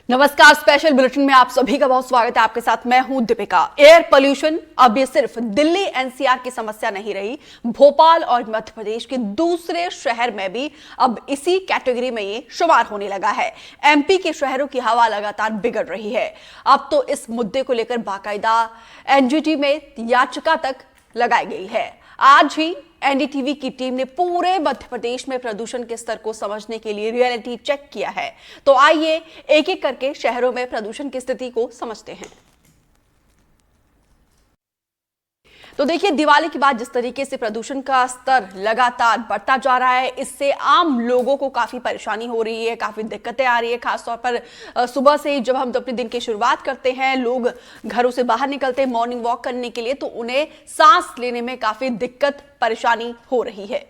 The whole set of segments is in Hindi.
नमस्कार। स्पेशल बुलेटिन में आप सभी का बहुत स्वागत है। आपके साथ मैं हूं दीपिका। एयर पोल्यूशन अब ये सिर्फ दिल्ली एनसीआर की समस्या नहीं रही, भोपाल और मध्य प्रदेश के दूसरे शहर में भी अब इसी कैटेगरी में ये शुमार होने लगा है। एमपी के शहरों की हवा लगातार बिगड़ रही है। अब तो इस मुद्दे को लेकर बाकायदा एनजीटी में याचिका तक लगाई गई है। आज ही एनडीटीवी की टीम ने पूरे मध्य प्रदेश में प्रदूषण के स्तर को समझने के लिए रियलिटी चेक किया है। तो आइए एक एक करके शहरों में प्रदूषण की स्थिति को समझते हैं। तो देखिए, दिवाली के बाद जिस तरीके से प्रदूषण का स्तर लगातार बढ़ता जा रहा है, इससे आम लोगों को काफी परेशानी हो रही है, काफी दिक्कतें आ रही है। खासतौर पर सुबह से जब हम अपने दिन की शुरुआत करते हैं, लोग घरों से बाहर निकलते हैं मॉर्निंग वॉक करने के लिए, तो उन्हें सांस लेने में काफी दिक्कत परेशानी हो रही है।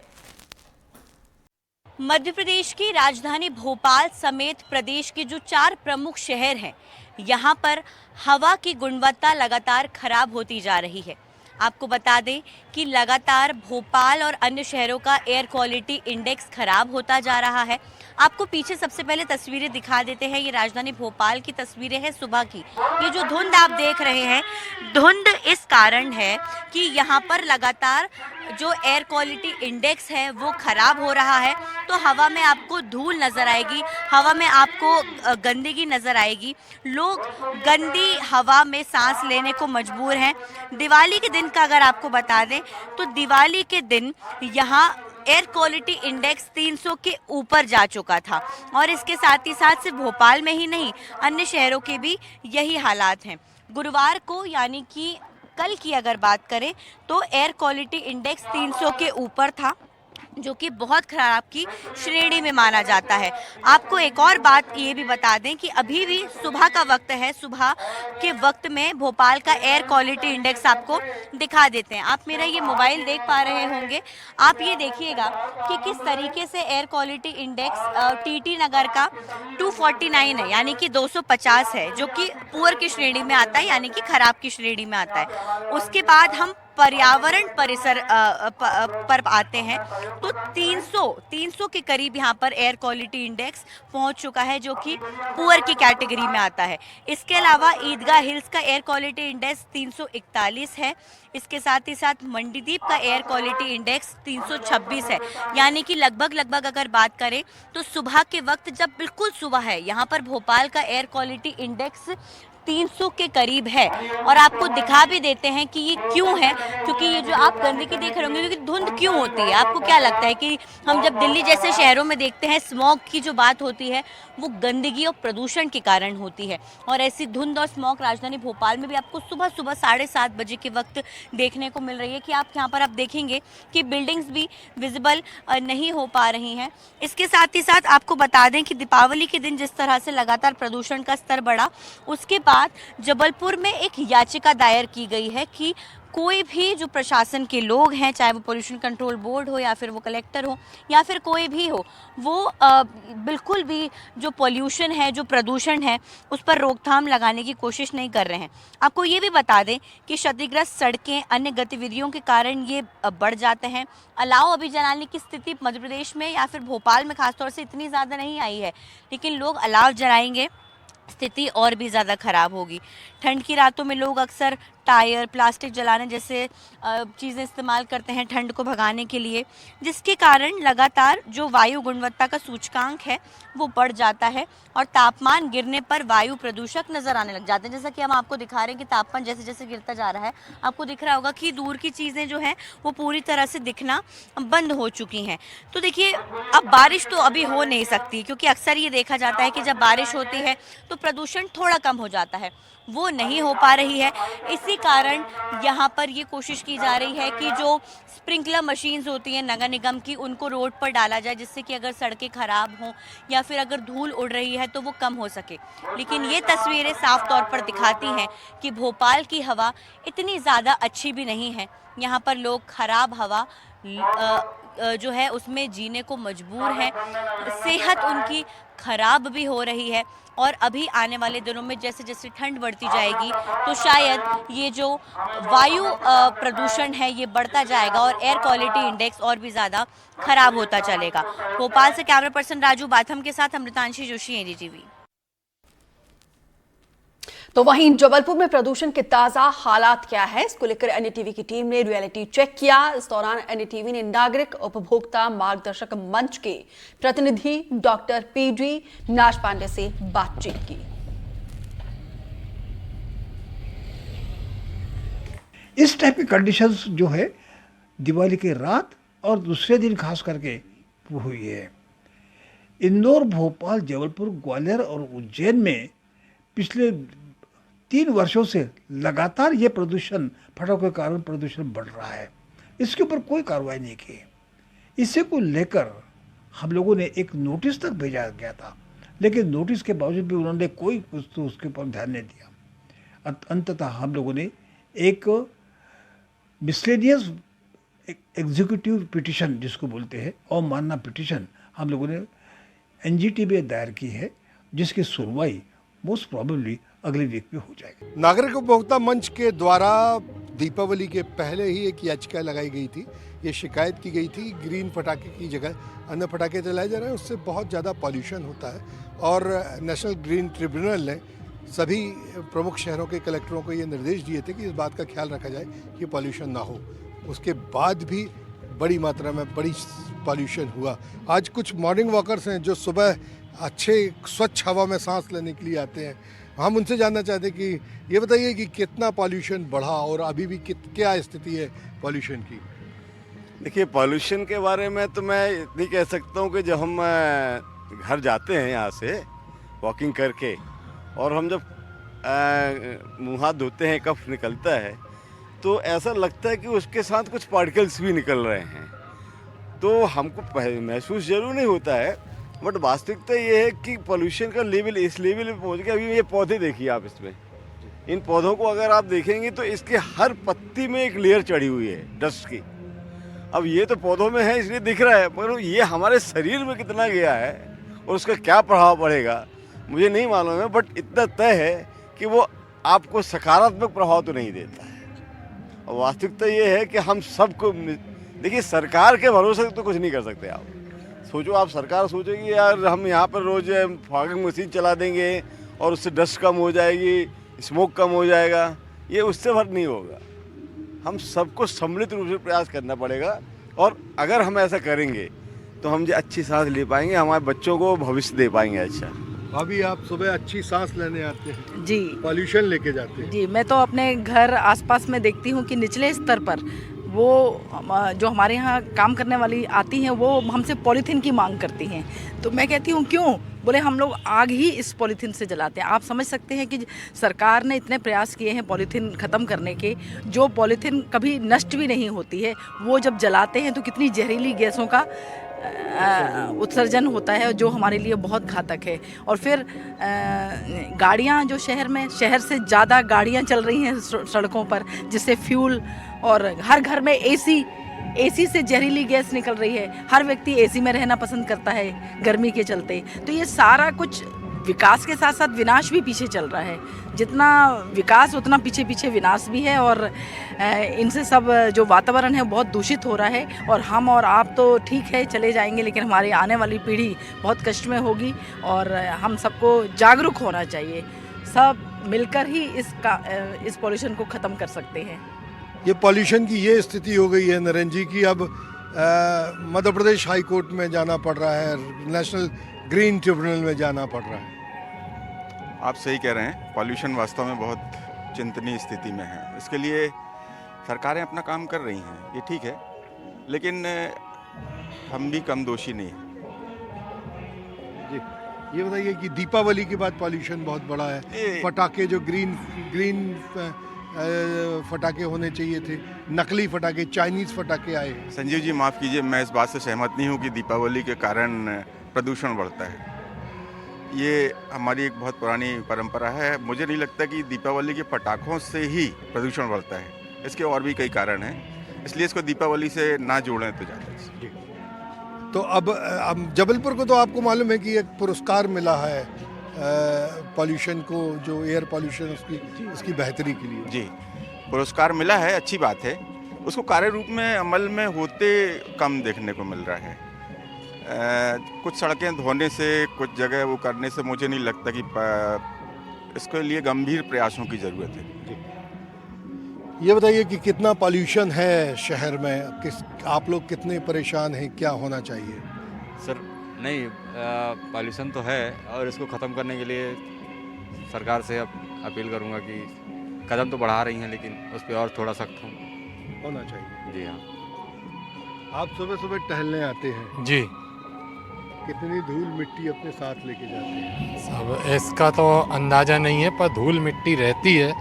मध्य प्रदेश की राजधानी भोपाल समेत प्रदेश के जो 4 प्रमुख शहर हैं, यहाँ पर हवा की गुणवत्ता लगातार खराब होती जा रही है। आपको बता दें कि लगातार भोपाल और अन्य शहरों का एयर क्वालिटी इंडेक्स खराब होता जा रहा है। आपको पीछे सबसे पहले तस्वीरें दिखा देते हैं। ये राजधानी भोपाल की तस्वीरें हैं सुबह की। ये जो धुंध आप देख रहे हैं, धुंध इस कारण है कि यहाँ पर लगातार जो एयर क्वालिटी इंडेक्स है वो खराब हो रहा है। तो हवा में आपको धूल नज़र आएगी, हवा में आपको गंदगी नज़र आएगी। लोग गंदी हवा में सांस लेने को मजबूर हैं। दिवाली के दिन का अगर आपको बता दें तो दिवाली के दिन यहाँ एयर क्वालिटी इंडेक्स 300 के ऊपर जा चुका था और इसके साथ ही साथ सिर्फ भोपाल में ही नहीं, अन्य शहरों के भी यही हालात हैं। गुरुवार को यानी कि कल की अगर बात करें तो एयर क्वालिटी इंडेक्स 300 के ऊपर था, जो कि बहुत खराब की श्रेणी में माना जाता है। आपको एक और बात ये भी बता दें कि अभी भी सुबह का वक्त है। सुबह के वक्त में भोपाल का एयर क्वालिटी इंडेक्स आपको दिखा देते हैं। आप मेरा ये मोबाइल देख पा रहे होंगे। आप ये देखिएगा कि किस तरीके से एयर क्वालिटी इंडेक्स टीटी नगर का 249 है, यानी कि 250 है, जो कि पुअर की श्रेणी में आता है, यानी कि खराब की श्रेणी में आता है। उसके बाद हम पर्यावरण परिसर पर आते हैं तो 300 के करीब यहाँ पर एयर क्वालिटी इंडेक्स पहुँच चुका है, जो कि पुअर की कैटेगरी में आता है। इसके अलावा ईदगाह हिल्स का एयर क्वालिटी इंडेक्स 341 है। इसके साथ ही साथ मंडीदीप का एयर क्वालिटी इंडेक्स 326 है, यानी कि लगभग अगर बात करें तो सुबह के वक्त, जब बिल्कुल सुबह है, यहाँ पर भोपाल का एयर क्वालिटी इंडेक्स 300 के करीब है। और आपको दिखा भी देते हैं कि ये क्यों है, क्योंकि ये जो आप गंदगी देख रहे होंगे, क्योंकि धुंध क्यों होती है। आपको क्या लगता है कि हम जब दिल्ली जैसे शहरों में देखते हैं स्मॉग की जो बात होती है वो गंदगी और प्रदूषण के कारण होती है, और ऐसी धुंध और स्मॉग राजधानी भोपाल में भी आपको सुबह 7:30 बजे के वक्त देखने को मिल रही है। कि आप यहाँ पर आप देखेंगे कि बिल्डिंग्स भी विजिबल नहीं हो पा रही हैं। इसके साथ ही साथ आपको बता दें कि दीपावली के दिन जिस तरह से लगातार प्रदूषण का स्तर बढ़ा, उसके बाद जबलपुर में एक याचिका दायर की गई है कि कोई भी जो प्रशासन के लोग हैं, चाहे वो पोल्यूशन कंट्रोल बोर्ड हो या फिर वो कलेक्टर हो या फिर कोई भी हो, वो बिल्कुल भी जो पोल्यूशन है, जो प्रदूषण है, उस पर रोकथाम लगाने की कोशिश नहीं कर रहे हैं। आपको ये भी बता दें कि क्षतिग्रस्त सड़कें अन्य गतिविधियों के कारण ये बढ़ जाते हैं। अलाव अभी जलाने की स्थिति मध्य प्रदेश में या फिर भोपाल में खासतौर से इतनी ज़्यादा नहीं आई है, लेकिन लोग अलाव जलाएंगे, स्थिति और भी ज़्यादा ख़राब होगी। ठंड की रातों में लोग अक्सर टायर, प्लास्टिक जलाने जैसे चीज़ें इस्तेमाल करते हैं ठंड को भगाने के लिए, जिसके कारण लगातार जो वायु गुणवत्ता का सूचकांक है वो बढ़ जाता है और तापमान गिरने पर वायु प्रदूषक नज़र आने लग जाते हैं। जैसा कि हम आपको दिखा रहे हैं कि तापमान जैसे जैसे गिरता जा रहा है, आपको दिख रहा होगा कि दूर की चीज़ें जो हैं वो पूरी तरह से दिखना बंद हो चुकी हैं। तो देखिए, अब बारिश तो अभी हो नहीं सकती, क्योंकि अक्सर ये देखा जाता है कि जब बारिश होती है तो प्रदूषण थोड़ा कम हो जाता है, वो नहीं हो पा रही है। इसी कारण यहाँ पर ये कोशिश की जा रही है कि जो स्प्रिंकलर मशीन्स होती हैं नगर निगम की, उनको रोड पर डाला जाए, जिससे कि अगर सड़कें खराब हों या फिर अगर धूल उड़ रही है तो वो कम हो सके। लेकिन ये तस्वीरें साफ तौर पर दिखाती हैं कि भोपाल की हवा इतनी ज़्यादा अच्छी भी नहीं है। यहाँ पर लोग खराब हवा जो है उसमें जीने को मजबूर हैं। सेहत उनकी खराब भी हो रही है, और अभी आने वाले दिनों में जैसे जैसे ठंड बढ़ती जाएगी तो शायद ये जो वायु प्रदूषण है ये बढ़ता जाएगा और एयर क्वालिटी इंडेक्स और भी ज़्यादा खराब होता चलेगा। भोपाल से कैमरा पर्सन राजू बाथम के साथ अमृतांशी जोशी, एनडीटीवी। तो वहीं जबलपुर में प्रदूषण के ताजा हालात क्या है, इसको लेकर एनडीटीवी की टीम ने रियलिटी चेक किया। इस दौरान एनडीटीवी ने नागरिक उपभोक्ता मार्गदर्शक मंच के प्रतिनिधि डॉक्टर पीडी नाश पांडे से बातचीत की। इस टाइप की कंडीशंस जो है दिवाली की रात और दूसरे दिन खास करके हुई है। इंदौर, भोपाल, जबलपुर, ग्वालियर और उज्जैन में पिछले 3 वर्षों से लगातार ये प्रदूषण, फटाखों के कारण प्रदूषण बढ़ रहा है। इसके ऊपर कोई कार्रवाई नहीं की। इसे को लेकर हम लोगों ने एक नोटिस तक भेजा गया था, लेकिन नोटिस के बावजूद भी उन्होंने कोई कुछ तो उसके ऊपर ध्यान नहीं दिया। अंततः हम लोगों ने एक मिसलेनियस एग्जीक्यूटिव पिटीशन, जिसको बोलते हैं अवमानना पिटीशन, हम लोगों ने एनजीटी में दायर की है, जिसकी सुनवाई मोस्ट प्रोबेबली अगले वीक में हो जाएगी। नागरिक उपभोक्ता मंच के द्वारा दीपावली के पहले ही एक याचिका लगाई गई थी। ये शिकायत की गई थी ग्रीन पटाखे की जगह अन्य पटाखे जलाए जा रहे हैं, उससे बहुत ज़्यादा पॉल्यूशन होता है। और नेशनल ग्रीन ट्रिब्यूनल ने सभी प्रमुख शहरों के कलेक्टरों को ये निर्देश दिए थे कि इस बात का ख्याल रखा जाए कि पॉल्यूशन ना हो। उसके बाद भी बड़ी मात्रा में बड़ी पॉल्यूशन हुआ। आज कुछ मॉर्निंग वॉकर्स हैं जो सुबह अच्छे स्वच्छ हवा में सांस लेने के लिए आते हैं। हम उनसे जानना चाहते हैं कि ये बताइए कि कितना पॉल्यूशन बढ़ा और अभी भी क्या स्थिति है पॉल्यूशन की। देखिए, पॉल्यूशन के बारे में तो मैं इतनी कह सकता हूँ कि जब हम घर जाते हैं यहाँ से वॉकिंग करके, और हम जब मुँह हाथ धोते हैं, कफ निकलता है, तो ऐसा लगता है कि उसके साथ कुछ पार्टिकल्स भी निकल रहे हैं। तो हमको महसूस जरूर नहीं होता है, बट वास्तविकता ये है कि पोल्यूशन का लेवल इस लेवल पे पहुंच गया। अभी ये पौधे देखिए आप, इसमें इन पौधों को अगर आप देखेंगे तो इसके हर पत्ती में एक लेयर चढ़ी हुई है डस्ट की। अब ये तो पौधों में है इसलिए दिख रहा है, मगर ये हमारे शरीर में कितना गया है और उसका क्या प्रभाव पड़ेगा मुझे नहीं मालूम है, बट इतना तय है कि वो आपको सकारात्मक प्रभाव तो नहीं देता है। और वास्तविकता ये है कि हम सबको, देखिए सरकार के भरोसे तो कुछ नहीं कर सकते आप। सोचो, आप सरकार सोचेगी यार हम यहाँ पर रोज़ फॉगिंग मशीन चला देंगे और उससे डस्ट कम हो जाएगी, स्मोक कम हो जाएगा, ये उससे फर्क नहीं होगा। हम सबको सम्मिलित रूप से प्रयास करना पड़ेगा, और अगर हम ऐसा करेंगे तो हम जो अच्छी सांस ले पाएंगे, हमारे बच्चों को भविष्य दे पाएंगे अच्छा। अभी आप सुबह अच्छी सांस लेने आते हैं जी, पॉल्यूशन लेके जाते हैं जी। मैं तो अपने घर आसपास में देखती हूँ कि निचले स्तर पर वो जो हमारे यहाँ काम करने वाली आती हैं, वो हमसे पॉलीथीन की मांग करती हैं। तो मैं कहती हूँ क्यों? बोले हम लोग आग ही इस पॉलीथीन से जलाते हैं। आप समझ सकते हैं कि सरकार ने इतने प्रयास किए हैं पॉलीथीन ख़त्म करने के, जो पॉलीथीन कभी नष्ट भी नहीं होती है, वो जब जलाते हैं तो कितनी जहरीली गैसों का उत्सर्जन होता है, जो हमारे लिए बहुत घातक है। और फिर गाड़ियाँ जो शहर से ज़्यादा गाड़ियाँ चल रही हैं सड़कों पर, जिससे फ्यूल, और हर घर में एसी से जहरीली गैस निकल रही है। हर व्यक्ति एसी में रहना पसंद करता है गर्मी के चलते। तो ये सारा कुछ विकास के साथ साथ विनाश भी पीछे चल रहा है। जितना विकास उतना पीछे पीछे विनाश भी है, और इनसे सब जो वातावरण है बहुत दूषित हो रहा है। और हम और आप तो ठीक है चले जाएंगे, लेकिन हमारी आने वाली पीढ़ी बहुत कष्ट में होगी, और हम सबको जागरूक होना चाहिए। सब मिलकर ही इस पॉल्यूशन को ख़त्म कर सकते हैं। ये पॉल्यूशन की ये स्थिति हो गई है नरेंद्र जी की अब मध्य प्रदेश हाई कोर्ट में जाना पड़ रहा है, नेशनल ग्रीन ट्रिब्यूनल में जाना पड़ रहा है। आप सही कह रहे हैं, पॉल्यूशन वास्तव में बहुत चिंतनीय स्थिति में है। इसके लिए सरकारें अपना काम कर रही हैं, ये ठीक है, लेकिन हम भी कम दोषी नहीं हैं। जी, ये बताइए कि दीपावली के बाद पॉल्यूशन बहुत बड़ा है। पटाखे जो ग्रीन फटाके होने चाहिए थे, नकली फटाके, चाइनीज फटाके आए। संजीव जी माफ़ कीजिए, मैं इस बात से सहमत नहीं हूँ कि दीपावली के कारण प्रदूषण बढ़ता है। ये हमारी एक बहुत पुरानी परंपरा है। मुझे नहीं लगता कि दीपावली के पटाखों से ही प्रदूषण बढ़ता है, इसके और भी कई कारण हैं, इसलिए इसको दीपावली से ना जोड़ें तो ज़्यादा है। तो अब जबलपुर को तो आपको मालूम है कि एक पुरस्कार मिला है पॉल्यूशन को, जो एयर पॉल्यूशन उसकी बेहतरी के लिए। जी, पुरस्कार मिला है, अच्छी बात है। उसको कार्य रूप में अमल में होते कम देखने को मिल रहा है। कुछ सड़कें धोने से, कुछ जगह वो करने से मुझे नहीं लगता कि इसके लिए गंभीर प्रयासों की ज़रूरत है। ये बताइए कि कितना पॉल्यूशन है शहर में, आप लोग कितने परेशान हैं, क्या होना चाहिए? सर नहीं, पॉल्यूशन तो है और इसको ख़त्म करने के लिए सरकार से अब अपील करूंगा कि कदम तो बढ़ा रही हैं लेकिन उस पर और थोड़ा सख्त होना चाहिए। जी हाँ। आप सुबह सुबह टहलने आते हैं जी, कितनी धूल मिट्टी अपने साथ लेके जाते हैं? सब इसका तो अंदाज़ा नहीं है, पर धूल मिट्टी रहती है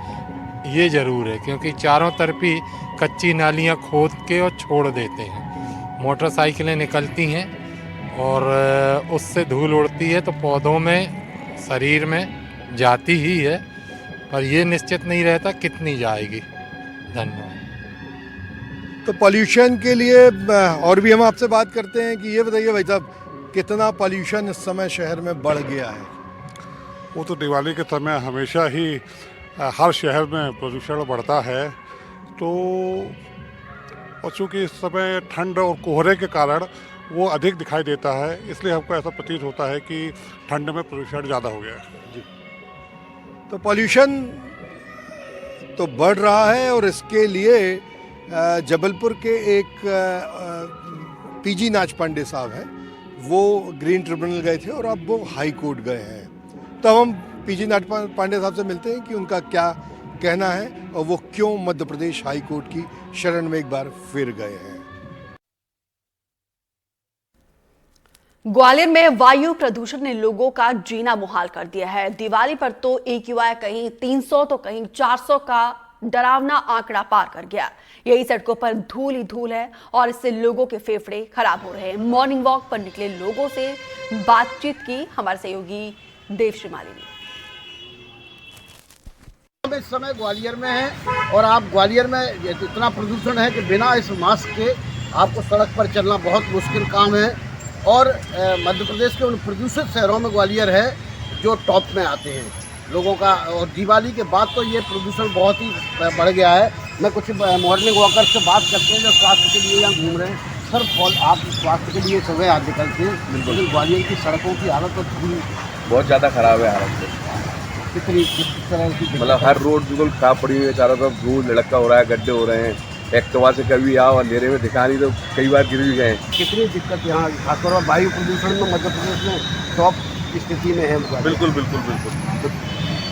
ये ज़रूर है, क्योंकि चारों तरफ ही कच्ची नालियाँ खोद के और छोड़ देते हैं। मोटरसाइकिलें निकलती हैं और उससे धूल उड़ती है तो पौधों में, शरीर में जाती ही है, पर ये निश्चित नहीं रहता कितनी जाएगी। धन्यवाद। तो पॉल्यूशन के लिए और भी हम आपसे बात करते हैं कि ये बताइए भाई साहब, कितना पॉल्यूशन इस समय शहर में बढ़ गया है? वो तो दिवाली के समय हमेशा ही हर शहर में प्रदूषण बढ़ता है, तो और चूँकि इस समय ठंड और कोहरे के कारण वो अधिक दिखाई देता है, इसलिए हमको ऐसा प्रतीत होता है कि ठंड में प्रदूषण ज़्यादा हो गया है। जी, तो पॉल्यूशन तो बढ़ रहा है और इसके लिए जबलपुर के एक पीजी नाच पांडे साहब हैं, वो ग्रीन ट्रिब्यूनल गए थे और अब वो हाई कोर्ट गए हैं। तो हम पीजी नाच पांडे साहब से मिलते हैं कि उनका क्या कहना है और वो क्यों मध्य प्रदेश हाई कोर्ट की शरण में एक बार फिर गए हैं। ग्वालियर में वायु प्रदूषण ने लोगों का जीना मुहाल कर दिया है। दिवाली पर तो AQI कहीं 300 तो कहीं 400 का डरावना आंकड़ा पार कर गया। यही सड़कों पर धूल ही धूल है और इससे लोगों के फेफड़े खराब हो रहे हैं। मॉर्निंग वॉक पर निकले लोगों से बातचीत की हमारे सहयोगी देवश्री माली ने। हम इस समय ग्वालियर में हैं और आप ग्वालियर में इतना प्रदूषण है कि बिना इस मास्क के आपको सड़क पर चलना बहुत मुश्किल काम है। और मध्य प्रदेश के उन प्रदूषित शहरों में ग्वालियर है जो टॉप में आते हैं लोगों का। और दिवाली के बाद तो ये प्रदूषण बहुत ही बढ़ गया है। मैं कुछ मॉर्निंग वॉकर से बात करते हैं जो स्वास्थ्य के लिए यहाँ घूम रहे हैं। सर, आप स्वास्थ्य के लिए सुबह आज निकलते हैं, लेकिन ग्वालियर की सड़कों की हालत तो बहुत ज़्यादा ख़राब है। हालत किस तरह की, मतलब हर रोड बिल्कुल खराब पड़ी हुई है, चारों तरफ धूल लड़का हो रहा है, गड्ढे हो रहे हैं। एक्टिवा से कभी आओ अंधेरे में दिखा नहीं तो कई बार गिर भी गए। कितनी दिक्कत यहाँ खासतौर पर वायु प्रदूषण में मध्य प्रदेश में टॉप स्थिति में है। बिल्कुल बिल्कुल बिल्कुल।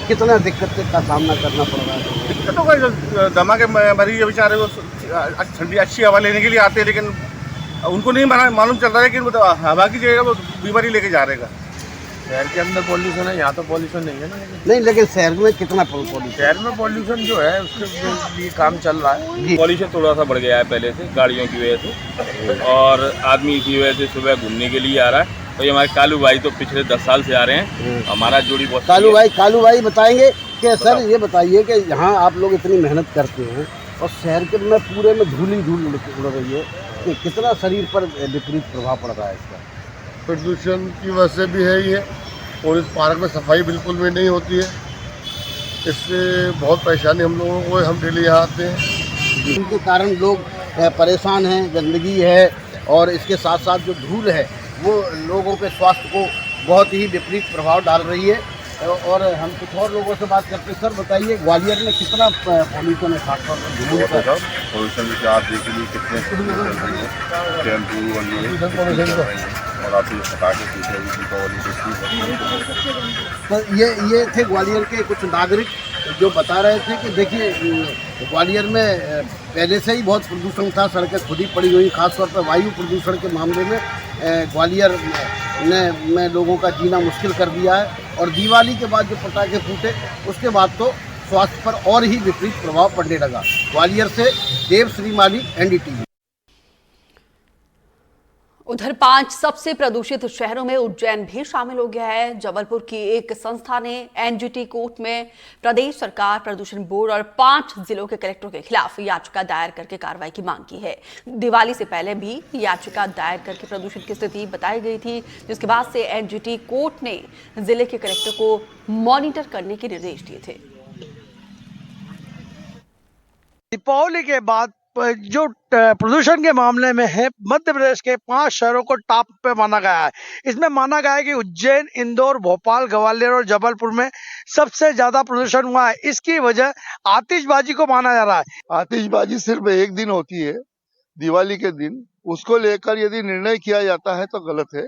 कितना दिक्कत का सामना करना पड़ रहा है? दिक्कतों का दमा के मरीज बेचारे को ठंडी अच्छी हवा लेने के लिए आते हैं, लेकिन उनको नहीं मालूम चल रहा है कि वो हवा की जगह वो बीमारी लेके जा रहेगा। शहर के अंदर पॉल्यूशन है, यहाँ तो पॉल्यूशन नहीं है ना। नहीं, लेकिन शहर में कितना पॉल्यूशन? शहर में पॉल्यूशन जो है उसके लिए काम चल रहा है। पॉल्यूशन थोड़ा सा बढ़ गया है पहले से, गाड़ियों की वजह से, और आदमी की वजह से सुबह घूमने के लिए आ रहा है। तो ये हमारे कालू भाई तो पिछले 10 साल से आ रहे हैं, हमारा जोड़ी बहुत। कालू भाई बताएंगे कि सर ये बताइए कि यहाँ आप लोग इतनी मेहनत करते हैं और शहर के में पूरे में धूल ही धूल उड़ रही है, कि कितना शरीर पर विपरीत प्रभाव पड़ रहा है इसका? प्रदूषण की वजह से भी है ये, और इस पार्क में सफाई बिल्कुल भी नहीं होती है, इससे बहुत परेशानी हम लोगों को। हम डेली यहाँ आते हैं, इनके कारण लोग परेशान हैं। गंदगी है और इसके साथ साथ जो धूल है वो लोगों के स्वास्थ्य को बहुत ही विपरीत प्रभाव डाल रही है। और हम कुछ और लोगों से बात करते हैं। सर बताइए, ग्वालियर में कितना पॉल्यूशन है खासतौर पर धूल का? पॉल्यूशन जैसे आप देख लीजिए कितने और आप ये पटाखे तो ये थे ग्वालियर के कुछ नागरिक जो बता रहे थे कि देखिए ग्वालियर में पहले से ही बहुत प्रदूषण था, सड़कें खुद ही पड़ी हुई। खासतौर पर वायु प्रदूषण के मामले में ग्वालियर ने लोगों का जीना मुश्किल कर दिया है। और दिवाली के बाद जो पटाखे फूटे उसके बाद तो स्वास्थ्य पर और ही विपरीत प्रभाव पड़ने लगा। ग्वालियर से देवश्री माली, NDTV। उधर 5 सबसे प्रदूषित शहरों में उज्जैन भी शामिल हो गया है। जबलपुर की एक संस्था ने NGT कोर्ट में प्रदेश सरकार, प्रदूषण बोर्ड और 5 जिलों के कलेक्टरों के खिलाफ याचिका दायर करके कार्रवाई की मांग की है। दिवाली से पहले भी याचिका दायर करके प्रदूषण की स्थिति बताई गई थी, जिसके बाद से NGT कोर्ट ने जिले के कलेक्टर को मॉनिटर करने के निर्देश दिए थे। दीपावली के बाद जो प्रदूषण के मामले में है, मध्य प्रदेश के 5 शहरों को टॉप पे माना गया है। इसमें माना गया है कि उज्जैन, इंदौर, भोपाल, ग्वालियर और जबलपुर में सबसे ज्यादा प्रदूषण हुआ है। इसकी वजह आतिशबाजी को माना जा रहा है। आतिशबाजी सिर्फ एक दिन होती है, दिवाली के दिन। उसको लेकर यदि निर्णय किया जाता है तो गलत है।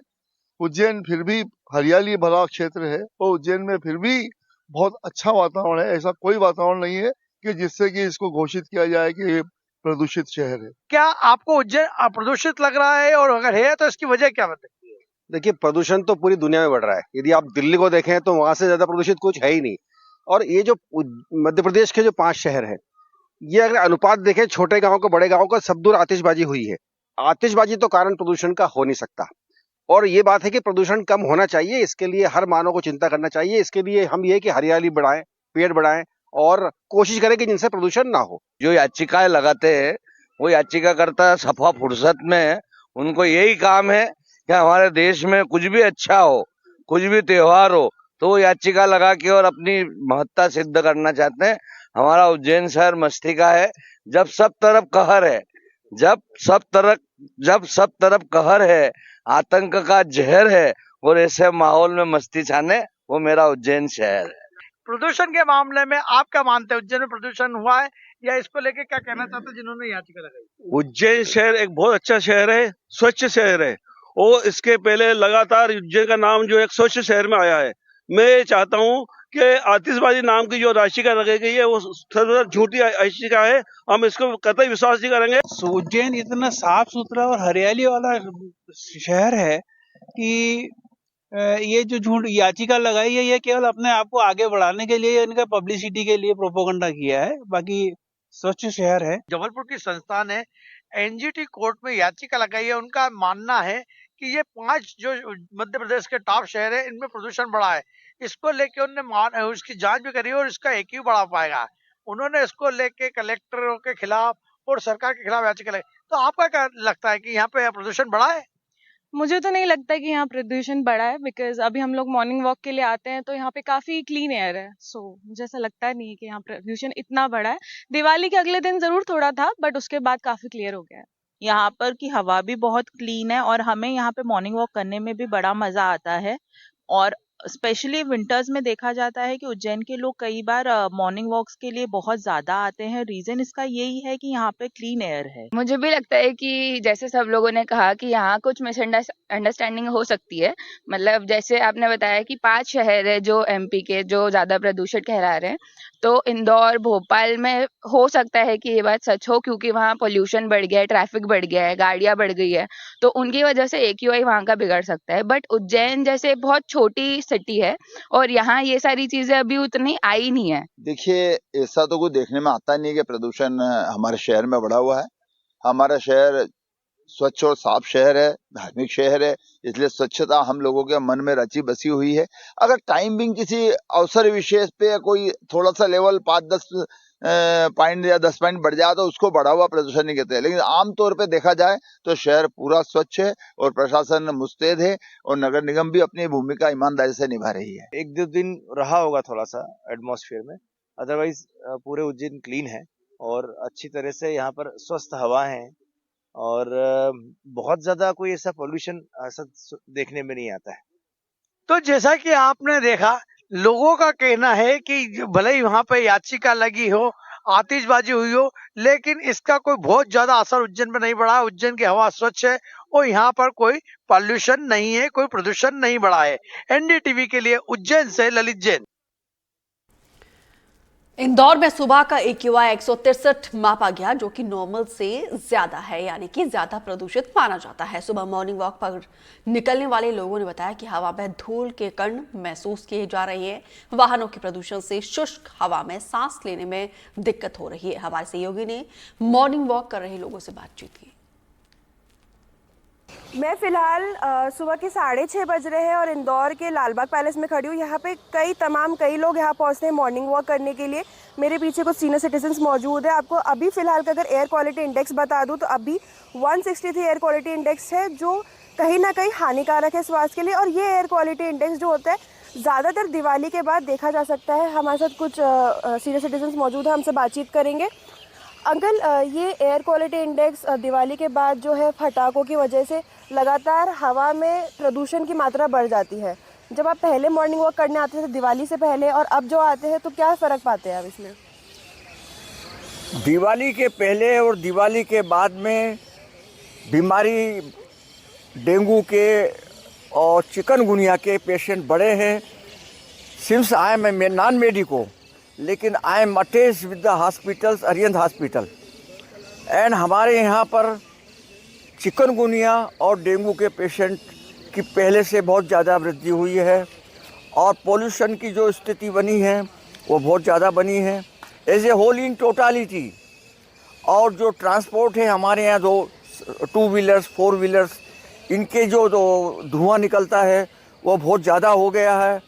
उज्जैन फिर भी हरियाली भरा क्षेत्र है और उज्जैन में फिर भी बहुत अच्छा वातावरण है। ऐसा कोई वातावरण नहीं है कि जिससे कि इसको घोषित किया जाए कि ये प्रदूषित शहर है। क्या आपको उज्जैन प्रदूषित लग रहा है, और अगर है तो इसकी वजह क्या बताइए? देखिए, प्रदूषण तो पूरी दुनिया में बढ़ रहा है। यदि आप दिल्ली को देखें तो वहां से ज्यादा प्रदूषित कुछ है ही नहीं। और ये जो मध्य प्रदेश के जो 5 शहर है, ये अगर अनुपात देखें छोटे गांव का, बड़े गांव का, सब दूर आतिशबाजी हुई है। आतिशबाजी तो कारण प्रदूषण का हो नहीं सकता। और ये बात है कि प्रदूषण कम होना चाहिए, इसके लिए हर मानव को चिंता करना चाहिए। इसके लिए हम ये कि हरियाली बढ़ाएं, पेड़ बढ़ाएं और कोशिश करें कि जिनसे प्रदूषण ना हो। जो याचिकाएं लगाते हैं वो याचिकाकर्ता सफा फुर्सत में, उनको यही काम है कि हमारे देश में कुछ भी अच्छा हो, कुछ भी त्योहार हो, तो वो याचिका लगा के और अपनी महत्ता सिद्ध करना चाहते हैं। हमारा उज्जैन शहर मस्ती का है। जब सब तरफ कहर है, जब सब तरफ कहर है, आतंक का जहर है, और ऐसे माहौल में मस्ती छाने, वो मेरा उज्जैन शहर है। प्रदूषण के मामले में आप क्या मानते हैं? उज्जैन में प्रदूषण हुआ है, या इसको लेके क्या कहना चाहते हैं जिन्होंने याचिका लगाई? उज्जैन शहर एक बहुत अच्छा शहर है, स्वच्छ शहर है। और इसके पहले लगातार उज्जैन का नाम जो एक स्वच्छ शहर में आया है। मैं चाहता हूँ कि आतिशबाजी नाम की जो याचिका लगाई गई है वो सर्वदा झूठी याचिका है। हम इसको कतई विश्वास नहीं करेंगे। उज्जैन इतना साफ सुथरा और हरियाली वाला शहर है कि ये जो झूठ याचिका लगाई है, ये केवल अपने आप को आगे बढ़ाने के लिए, इनका पब्लिसिटी के लिए प्रोपोगंडा किया है। बाकी स्वच्छ शहर है। जबलपुर की संस्था ने एनजीटी कोर्ट में याचिका लगाई है। उनका मानना है कि ये 5 जो मध्य प्रदेश के टॉप शहर है, इनमें प्रदूषण बढ़ा है। इसको लेके उन्होंने उसकी जांच भी करी और इसका एक ही बढ़ा पाएगा। उन्होंने इसको लेके कलेक्टरों के खिलाफ और सरकार के खिलाफ याचिका लगाई। तो आपका क्या लगता है कि यहाँ पे प्रदूषण बढ़ा है? मुझे तो नहीं लगता कि यहाँ प्रदूषण बढ़ा है, बिकॉज अभी हम लोग मॉर्निंग वॉक के लिए आते हैं तो यहाँ पे काफी क्लीन एयर है। सो मुझे ऐसा लगता नहीं है कि यहाँ प्रदूषण इतना बढ़ा है। दिवाली के अगले दिन जरूर थोड़ा था, बट उसके बाद काफी क्लियर हो गया है। यहाँ पर की हवा भी बहुत क्लीन है और हमें यहाँ पे मॉर्निंग वॉक करने में भी बड़ा मजा आता है। और स्पेशली विंटर्स में देखा जाता है कि उज्जैन के लोग कई बार मॉर्निंग वॉक्स के लिए बहुत ज्यादा आते हैं। रीजन इसका यही है कि यहाँ पे क्लीन एयर है। मुझे भी लगता है कि जैसे सब लोगों ने कहा कि यहाँ कुछ मिसअंडरस्टैंडिंग हो सकती है। मतलब जैसे आपने बताया कि 5 शहर है जो एमपी के जो ज्यादा प्रदूषित कहला रहे हैं, तो इंदौर, भोपाल में हो सकता है कि ये बात सच हो, क्योंकि वहाँ पोल्यूशन बढ़ गया है, ट्रैफिक बढ़ गया है, गाड़ियां बढ़ गई है, तो उनकी वजह से AQI वहाँ का बिगड़ सकता है। बट उज्जैन जैसे बहुत छोटी सिटी है और यहाँ ये सारी चीजें अभी उतनी आई नहीं है। देखिए, ऐसा तो कुछ देखने में आता नहीं है कि प्रदूषण हमारे शहर में बढ़ा हुआ है। हमारा शहर स्वच्छ और साफ शहर है, धार्मिक शहर है, इसलिए स्वच्छता हम लोगों के मन में रची बसी हुई है। अगर टाइम बिंग किसी अवसर विशेष पे कोई थोड़ा सा लेवल 5-10 पॉइंट या 10 पॉइंट बढ़ जाए तो उसको बढ़ा हुआ प्रदूषण नहीं कहते हैं। लेकिन आमतौर पे देखा जाए तो शहर पूरा स्वच्छ है और प्रशासन मुस्तैद है और नगर निगम भी अपनी भूमिका ईमानदारी से निभा रही है। 1-2 दिन रहा होगा थोड़ा सा एटमॉस्फेयर में, अदरवाइज पूरे उज्जैन क्लीन है और अच्छी तरह से यहाँ पर स्वस्थ हवा है और बहुत ज्यादा कोई ऐसा पोल्यूशन ऐसा देखने में नहीं आता है। तो जैसा कि आपने देखा, लोगों का कहना है कि भले ही वहां पे याचिका लगी हो, आतिशबाजी हुई हो, लेकिन इसका कोई बहुत ज्यादा असर उज्जैन पे नहीं पड़ा। उज्जैन की हवा स्वच्छ है और यहाँ पर कोई पॉल्यूशन नहीं है, कोई प्रदूषण नहीं बढ़ा है। NDTV के लिए उज्जैन से ललित जैन। इंदौर में सुबह का AQI 163 मापा गया, जो कि नॉर्मल से ज्यादा है, यानी कि ज्यादा प्रदूषित माना जाता है। सुबह मॉर्निंग वॉक पर निकलने वाले लोगों ने बताया कि हवा में धूल के कण महसूस किए जा रहे हैं। वाहनों के प्रदूषण से शुष्क हवा में सांस लेने में दिक्कत हो रही है। हमारे सहयोगी ने मॉर्निंग वॉक कर रहे लोगों से बातचीत की। मैं फिलहाल सुबह के 6:30 बज रहे हैं और इंदौर के लालबाग पैलेस में खड़ी हूँ। यहाँ पे कई लोग यहाँ पहुँचते हैं मॉर्निंग वॉक करने के लिए। मेरे पीछे कुछ सीनियर सिटीजन्स मौजूद है। आपको अभी फिलहाल का अगर एयर क्वालिटी इंडेक्स बता दूँ तो अभी 163 एयर क्वालिटी इंडेक्स है, जो कहीं ना कहीं हानिकारक है स्वास्थ्य के लिए। और ये एयर क्वालिटी इंडेक्स जो होता है ज़्यादातर दिवाली के बाद देखा जा सकता है। हमारे साथ कुछ सीनियर सिटीजन्स मौजूद है, हमसे बातचीत करेंगे। अंकल ये एयर क्वालिटी इंडेक्स दिवाली के बाद जो है पटाखों की वजह से लगातार हवा में प्रदूषण की मात्रा बढ़ जाती है। जब आप पहले मॉर्निंग वॉक करने आते थे दिवाली से पहले और अब जो आते हैं तो क्या फ़र्क पाते हैं आप इसमें? दिवाली के पहले और दिवाली के बाद में बीमारी डेंगू के और चिकनगुनिया के पेशेंट बढ़े हैं। Since I am non medico, लेकिन I am attached with the hospitals, Arihant hospital, and हमारे यहाँ पर चिकनगुनिया और डेंगू के पेशेंट की पहले से बहुत ज़्यादा वृद्धि हुई है और पोल्यूशन की जो स्थिति बनी है वो बहुत ज़्यादा बनी है as a whole in totality. और जो ट्रांसपोर्ट है हमारे यहाँ, जो 2 व्हीलर्स 4 व्हीलर्स, इनके जो धुआं निकलता है वो बहुत ज़्यादा हो गया है।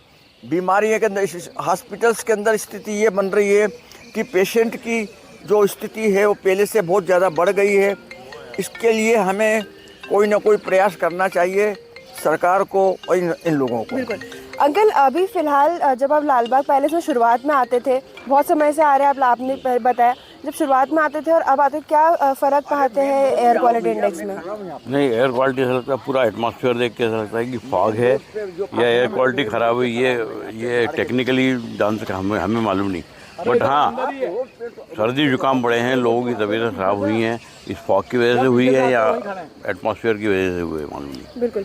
बीमारियों के अंदर, हॉस्पिटल्स के अंदर स्थिति ये बन रही है कि पेशेंट की जो स्थिति है वो पहले से बहुत ज़्यादा बढ़ गई है। इसके लिए हमें कोई ना कोई प्रयास करना चाहिए सरकार को और इन लोगों को। बिल्कुल अंकल, अभी फ़िलहाल जब आप लालबाग पैलेस में शुरुआत में आते थे, बहुत समय से आ रहे हैं, आपने बताया जब शुरुआत में आते थे और अब आते, क्या फ़र्क पाते हैं एयर क्वालिटी इंडेक्स में? नहीं, एयर क्वालिटी ऐसा लगता है, पूरा एटमॉस्फेयर देख के ऐसा लगता है कि फॉग है या एयर क्वालिटी ख़राब हुई, ये टेक्निकली डांस का हमें मालूम नहीं। बट हाँ, सर्दी जुकाम बढ़े हैं, लोगों की तबीयतें ख़राब हुई हैं, इस फॉग की वजह से हुई है या एटमॉस्फेयर की वजह से हुए मालूम नहीं। बिल्कुल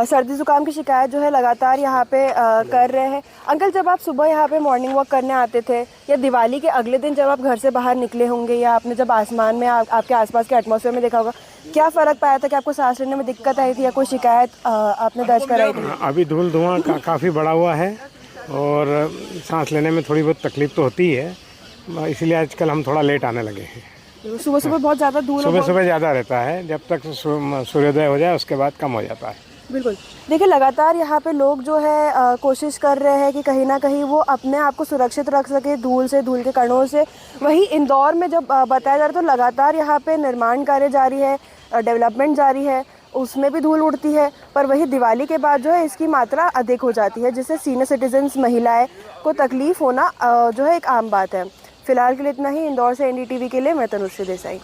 सर्दी जुकाम की शिकायत जो है लगातार यहाँ पे कर रहे हैं। अंकल, जब आप सुबह यहाँ पे मॉर्निंग वॉक करने आते थे या दिवाली के अगले दिन जब आप घर से बाहर निकले होंगे या आपने जब आसमान में आपके आसपास के एटमॉस्फेयर में देखा होगा, क्या फ़र्क पाया था कि आपको सांस लेने में दिक्कत आई थी या कोई शिकायत आपने दर्ज कराई थी? अभी धूल धुआं काफ़ी बढ़ा हुआ है और सांस लेने में थोड़ी बहुत तकलीफ तो होती है, इसलिए आजकल हम थोड़ा लेट आने लगे हैं। सुबह सुबह बहुत ज़्यादा धूल, सुबह ज़्यादा रहता है, जब तक सूर्योदय हो जाए उसके बाद कम हो जाता है। बिल्कुल, देखिए लगातार यहाँ पे लोग जो है कोशिश कर रहे हैं कि कहीं ना कहीं वो अपने आप को सुरक्षित रख सके धूल से, धूल के कणों से। वहीं इंदौर में जब बताया जा रहा है तो लगातार यहाँ पे निर्माण कार्य जारी है, डेवलपमेंट जारी है, उसमें भी धूल उड़ती है। पर वही दिवाली के बाद जो है इसकी मात्रा अधिक हो जाती है, जिससे सीनियर सिटीजन्स, महिलाएं को तकलीफ होना जो है एक आम बात है। फिलहाल के लिए इतना ही। इंदौर से NDTV के लिए मैं तनुश्री देसाई।